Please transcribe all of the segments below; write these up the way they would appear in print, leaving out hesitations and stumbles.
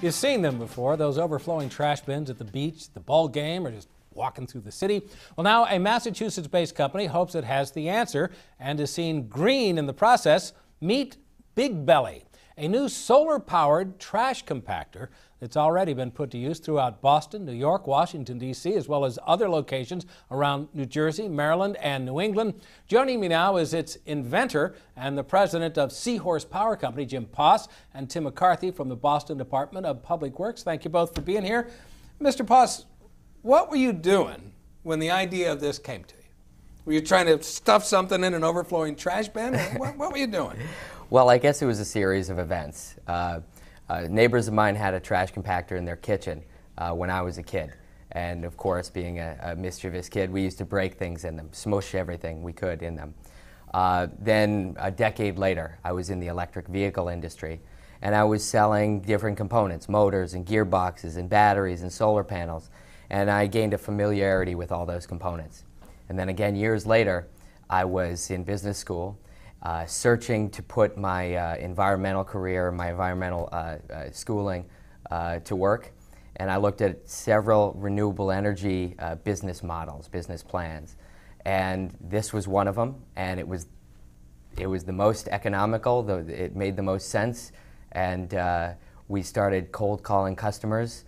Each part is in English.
You've seen them before, those overflowing trash bins at the beach, the ball game, or just walking through the city. Well, now a Massachusetts-based company hopes it has the answer and is seeing green in the process. Meet Big Belly, a new solar-powered trash compactor that's already been put to use throughout Boston, New York, Washington, D.C., as well as other locations around New Jersey, Maryland, and New England. Joining me now is its inventor and the president of Seahorse Power Company, Jim Poss, and Tim McCarthy from the Boston Department of Public Works. Thank you both for being here. Mr. Poss, what were you doing when the idea of this came to you? Were you trying to stuff something in an overflowing trash bin? What were you doing? Well, I guess it was a series of events. Neighbors of mine had a trash compactor in their kitchen when I was a kid. And of course, being a mischievous kid, we used to break things in them, smush everything we could in them. Then a decade later, I was in the electric vehicle industry, and I was selling different components, motors and gearboxes and batteries and solar panels. And I gained a familiarity with all those components. And then again, years later, I was in business school, searching to put my environmental career, my environmental schooling to work. And I looked at several renewable energy business models, business plans. And this was one of them, and it was the most economical, it made the most sense. And we started cold calling customers,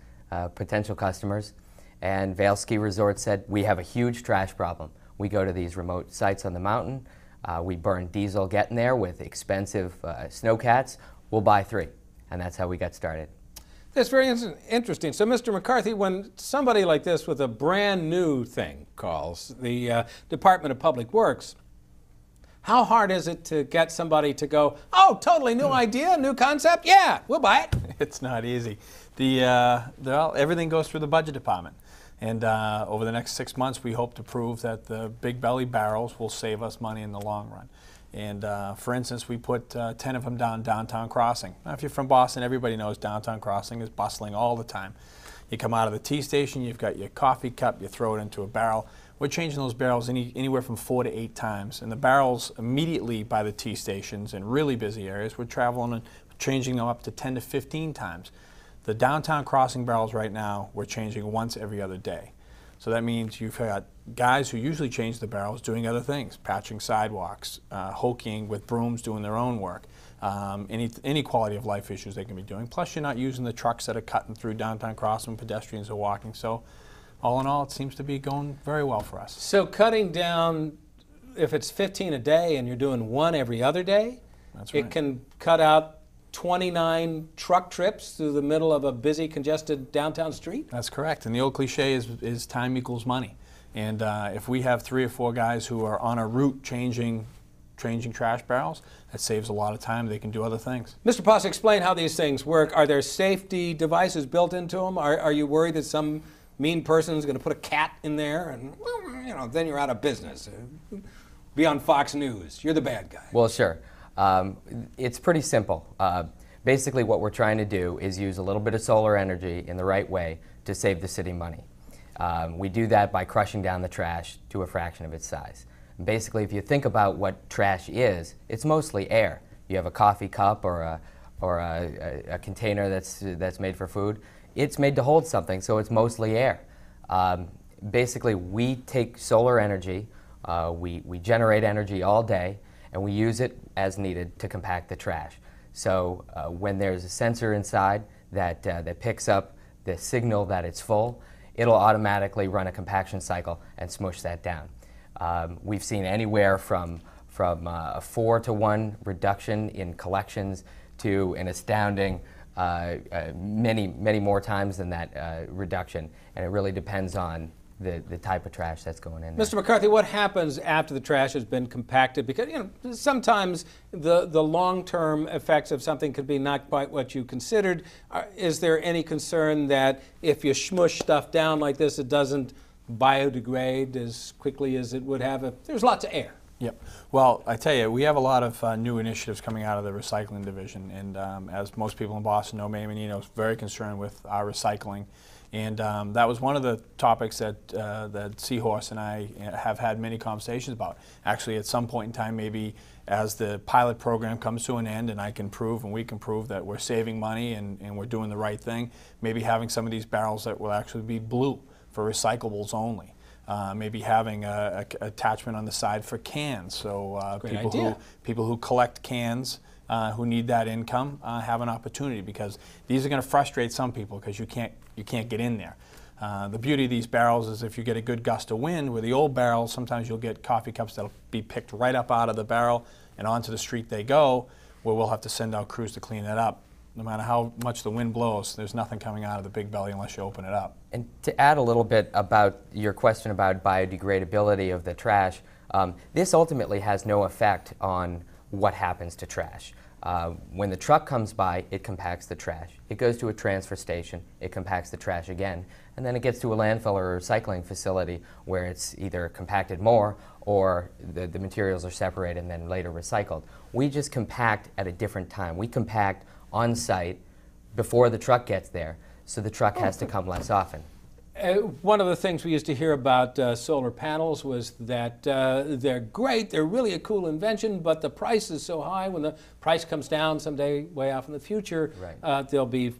potential customers. And Vail Ski Resort said, we have a huge trash problem. We go to these remote sites on the mountain. We burn diesel getting there with expensive snowcats. We'll buy 3. And that's how we got started. That's very interesting. So, Mr. McCarthy, when somebody like this with a brand new thing calls the Department of Public Works, how hard is it to get somebody to go, oh, totally new idea, new concept? Yeah, we'll buy it. It's not easy. Everything goes through the budget department. And over the next 6 months, we hope to prove that the Big Belly barrels will save us money in the long run. And for instance, we put 10 of them down Downtown Crossing. Now, if you're from Boston, everybody knows Downtown Crossing is bustling all the time. You come out of the T station, you've got your coffee cup, you throw it into a barrel. We're changing those barrels anywhere from 4 to 8 times. And the barrels immediately by the T stations in really busy areas, we're traveling and changing them up to 10 to 15 times. The Downtown Crossing barrels right now, we're changing once every other day. So that means you've got guys who usually change the barrels doing other things, patching sidewalks, hoking with brooms, doing their own work, any quality of life issues they can be doing. Plus, you're not using the trucks that are cutting through Downtown Crossing when pedestrians are walking. So all in all, it seems to be going very well for us. So cutting down, if it's 15 a day and you're doing 1 every other day, that's right. It can cut out 29 truck trips through the middle of a busy, congested downtown street? That's correct. And the old cliche is time equals money. And if we have 3 or 4 guys who are on a route changing trash barrels, that saves a lot of time. They can do other things. Mr. Poss, explain how these things work. Are there safety devices built into them? Are you worried that some mean person is going to put a cat in there and, well, you know, then you're out of business? Be on Fox News. You're the bad guy. Well, sure. It's pretty simple. Basically what we're trying to do is use a little bit of solar energy in the right way to save the city money. We do that by crushing down the trash to a fraction of its size. And basically, if you think about what trash is, it's mostly air. You have a coffee cup or a container that's made for food. It's made to hold something, so it's mostly air. Basically, we take solar energy, we generate energy all day, and we use it as needed to compact the trash. So when there's a sensor inside that picks up the signal that it's full, it'll automatically run a compaction cycle and smush that down. We've seen anywhere from a 4-to-1 reduction in collections to an astounding many more times than that reduction, and it really depends on the type of trash that's going in there. Mr. McCarthy, what happens after the trash has been compacted? Because, you know, sometimes the long-term effects of something could be not quite what you considered. Is there any concern that if you smush stuff down like this, it doesn't biodegrade as quickly as it would have if there's lots of air? Yep. Well, I tell you, we have a lot of new initiatives coming out of the recycling division, and as most people in Boston know, Mayor Menino is very concerned with our recycling. And that was one of the topics that Seahorse and I have had many conversations about. Actually, at some point in time, maybe as the pilot program comes to an end and I can prove and we can prove that we're saving money and we're doing the right thing, maybe having some of these barrels that will actually be blue for recyclables only. Maybe having a attachment on the side for cans, so people who collect cans who need that income have an opportunity, because these are going to frustrate some people because you can't get in there. The beauty of these barrels is if you get a good gust of wind, with the old barrels, sometimes you'll get coffee cups that'll be picked right up out of the barrel and onto the street they go, where we'll have to send out crews to clean that up. No matter how much the wind blows, there's nothing coming out of the big belly unless you open it up. And to add a little bit about your question about biodegradability of the trash, this ultimately has no effect on what happens to trash. When the truck comes by, it compacts the trash. It goes to a transfer station, it compacts the trash again, and then it gets to a landfill or a recycling facility where it's either compacted more or the materials are separated and then later recycled. We just compact at a different time. We compact on site before the truck gets there, so the truck has to come less often. One of the things we used to hear about solar panels was that they're great, they're really a cool invention, but the price is so high. When the price comes down someday way off in the future, right, they'll be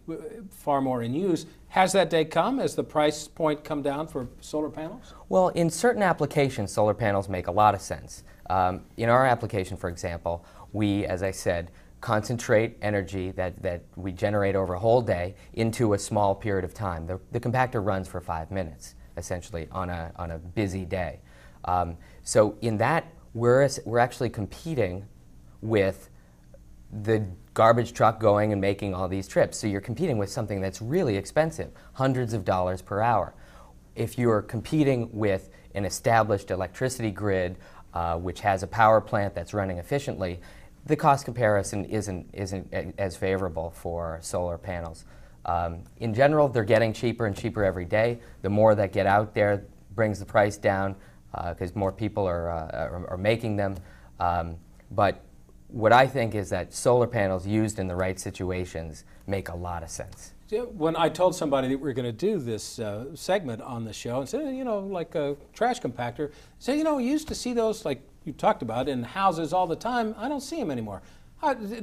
far more in use. Has that day come? Has the price point come down for solar panels? Well, in certain applications, solar panels make a lot of sense. In our application, for example, we, as I said, concentrate energy that we generate over a whole day into a small period of time. The compactor runs for 5 minutes, essentially, on a busy day. So in that, we're actually competing with the garbage truck going and making all these trips. So you're competing with something that's really expensive, hundreds of dollars per hour. If you're competing with an established electricity grid, which has a power plant that's running efficiently, the cost comparison isn't as favorable for solar panels. In general, they're getting cheaper and cheaper every day. The more that get out there brings the price down because more people are making them. But what I think is that solar panels used in the right situations make a lot of sense. When I told somebody that we were going to do this segment on the show, and said, you know, like a trash compactor, said, you know, we used to see those, like you talked about, in houses all the time. I don't see them anymore.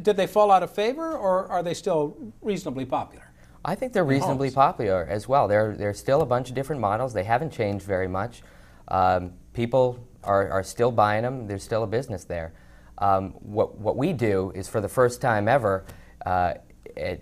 Did they fall out of favor, or are they still reasonably popular? I think they're reasonably popular as well. There's still a bunch of different models. They haven't changed very much. People are still buying them. There's still a business there. What we do is, for the first time ever,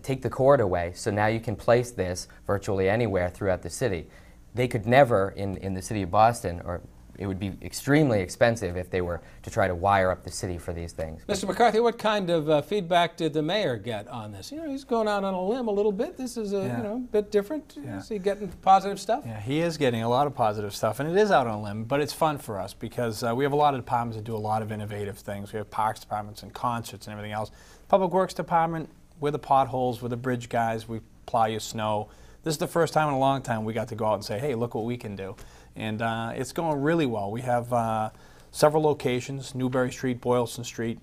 take the cord away, so now you can place this virtually anywhere throughout the city. They could never, in the city of Boston, or it would be extremely expensive if they were to try to wire up the city for these things. Mr. McCarthy, what kind of feedback did the mayor get on this? You know, he's going out on a limb a little bit. This is a bit different. Yeah. Is he getting positive stuff? Yeah, he is getting a lot of positive stuff, and it is out on a limb, but it's fun for us because we have a lot of departments that do a lot of innovative things. We have parks departments and concerts and everything else. Public Works Department, we're the potholes, we're the bridge guys, we plow your snow. This is the first time in a long time we got to go out and say, hey, look what we can do. And it's going really well. We have several locations, Newberry Street, Boylston Street.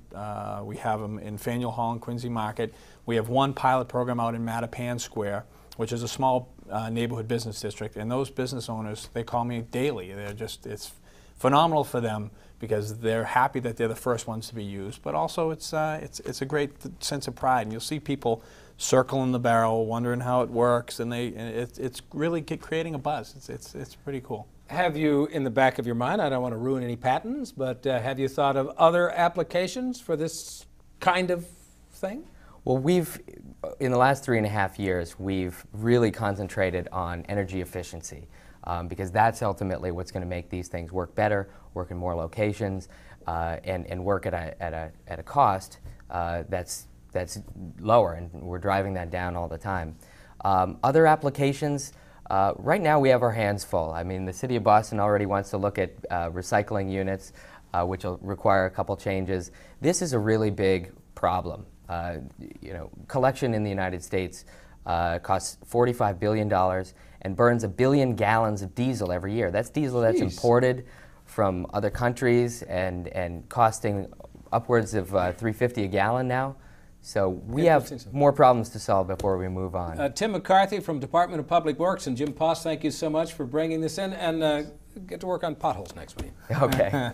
We have them in Faneuil Hall and Quincy Market. We have one pilot program out in Mattapan Square, which is a small neighborhood business district. And those business owners, they call me daily. They're just, it's phenomenal for them because they're happy that they're the first ones to be used. But also it's a great sense of pride. And you'll see people circling the barrel, wondering how it works, and it's really creating a buzz. It's pretty cool. Have you, in the back of your mind, I don't want to ruin any patents, but have you thought of other applications for this kind of thing? Well, in the last 3.5 years, we've really concentrated on energy efficiency because that's ultimately what's going to make these things work better, work in more locations, and work at a cost that's lower, and we're driving that down all the time. Other applications, right now we have our hands full. I mean, the city of Boston already wants to look at recycling units, which will require a couple changes. This is a really big problem. You know, collection in the United States costs $45 billion and burns 1 billion gallons of diesel every year. That's diesel that's imported from other countries and costing upwards of $3.50 a gallon now. So we have more problems to solve before we move on. Tim McCarthy from Department of Public Works and Jim Post, thank you so much for bringing this in, and get to work on potholes next week. Okay.